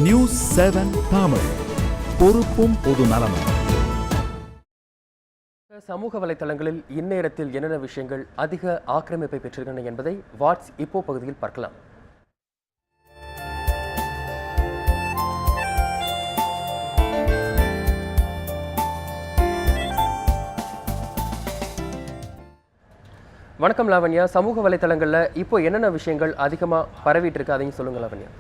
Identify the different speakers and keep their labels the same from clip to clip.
Speaker 1: News 7 Tamil, பொறுப்பும் பொது நலமும்.
Speaker 2: சமூக வலைத்தளங்களில் இந்நேரத்தில் என்னென்ன விஷயங்கள் அதிக ஆக்கிரமிப்பை பெற்றிருக்கின்றன என்பதை வாட்ஸ் இப்போ பகுதியில் பார்க்கலாம். வணக்கம் லாவண்யா. சமூக வலைத்தளங்களில் இப்போ என்னென்ன விஷயங்கள் அதிகமாக பரவிட்டு இருக்கு, அதையும் சொல்லுங்க லாவண்யா.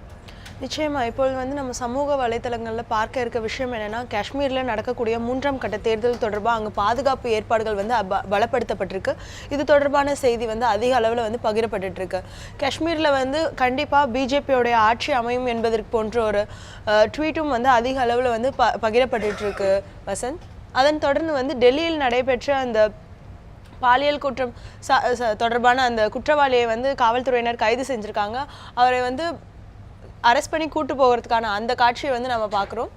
Speaker 3: நிச்சயமா இப்பொழுது வந்து நம்ம சமூக வலைத்தளங்களில் பார்க்க இருக்க விஷயம் என்னென்னா, காஷ்மீரில் நடக்கக்கூடிய 3ஆம் கட்ட தேர்தல் தொடர்பாக அங்கே பாதுகாப்பு ஏற்பாடுகள் வந்து பலப்படுத்தப்பட்டிருக்கு. இது தொடர்பான செய்தி வந்து அதிக அளவில் வந்து பகிரப்பட்டுருக்கு. காஷ்மீரில் வந்து கண்டிப்பாக பிஜேபியோடைய ஆட்சி அமையும் என்பதற்கு போன்ற ஒரு ட்வீட்டும் வந்து அதிக அளவில் வந்து பகிரப்பட்டுருக்கு வசந்த். அதன் தொடர்ந்து வந்து டெல்லியில் நடைபெற்ற அந்த பாலியல் குற்றம் தொடர்பான அந்த குற்றவாளியை வந்து காவல்துறையினர் கைது செஞ்சுருக்காங்க. அவரை வந்து அரெஸ்ட் பண்ணி கூட்டு போகிறதுக்கான அந்த காட்சியை வந்து நம்ம பார்க்குறோம்.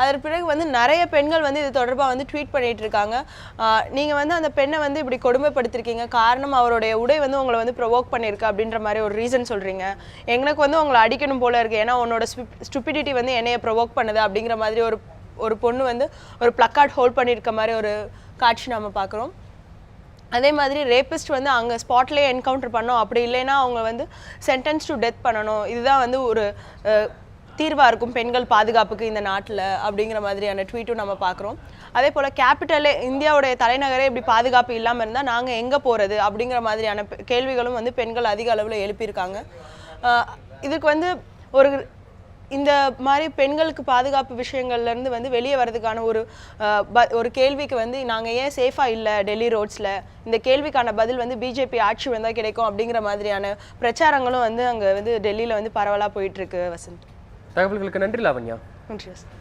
Speaker 3: அதற்கு பிறகு வந்து நிறைய பெண்கள் வந்து இது தொடர்பாக வந்து ட்வீட் பண்ணிகிட்டு இருக்காங்க. நீங்கள் வந்து அந்த பெண்ணை வந்து இப்படி கொடுமைப்படுத்திருக்கீங்க, காரணம் அவருடைய உடை வந்து உங்களை வந்து ப்ரொவோக் பண்ணியிருக்கு அப்படின்ற மாதிரி ஒரு ரீசன் சொல்கிறீங்க. எனக்கு வந்து உங்களை அடிக்கணும் போல இருக்குது, ஏன்னா உன்னோட ஸ்டூபிடிட்டி வந்து என்னையை ப்ரொவோக் பண்ணுது அப்படிங்கிற மாதிரி ஒரு பொண்ணு வந்து ஒரு பிளக்கார்ட் ஹோல்ட் பண்ணியிருக்க மாதிரி ஒரு காட்சி நம்ம பார்க்குறோம். அதே மாதிரி ரேபிஸ்ட் வந்து அங்கே ஸ்பாட்லேயே என்கவுண்டர் பண்ணோம், அப்படி இல்லைன்னா அவங்க வந்து சென்டென்ஸ் டு டெத் பண்ணணும், இதுதான் வந்து ஒரு தீர்வாக இருக்கும் பெண்கள் பாதுகாப்புக்கு இந்த நாட்டில் அப்படிங்கிற மாதிரியான ட்வீட்டும் நம்ம பார்க்குறோம். அதே போல் கேபிட்டலே இந்தியாவுடைய தலைநகரே இப்படி பாதுகாப்பு இல்லாமல் இருந்தால் நாங்கள் எங்கே போகிறது அப்படிங்கிற மாதிரியான கேள்விகளும் வந்து பெண்கள் அதிக அளவில் எழுப்பியிருக்காங்க. இதுக்கு வந்து இந்த மாதிரி பெண்களுக்கு பாதுகாப்பு விஷயங்கள்லேருந்து வந்து வெளியே வர்றதுக்கான ஒரு கேள்விக்கு வந்து நாங்கள் ஏன் சேஃபாக இல்லை டெல்லி ரோட்ஸில், இந்த கேள்விக்கான பதில் வந்து பிஜேபி ஆட்சி வந்தால் கிடைக்கும் அப்படிங்கிற மாதிரியான பிரச்சாரங்களும் வந்து அங்கே வந்து டெல்லியில் வந்து பரவலாக போயிட்டுருக்கு வசந்த்.
Speaker 2: தகவல்களுக்கு நன்றி லாவண்யா.
Speaker 3: நன்றி வசந்த்.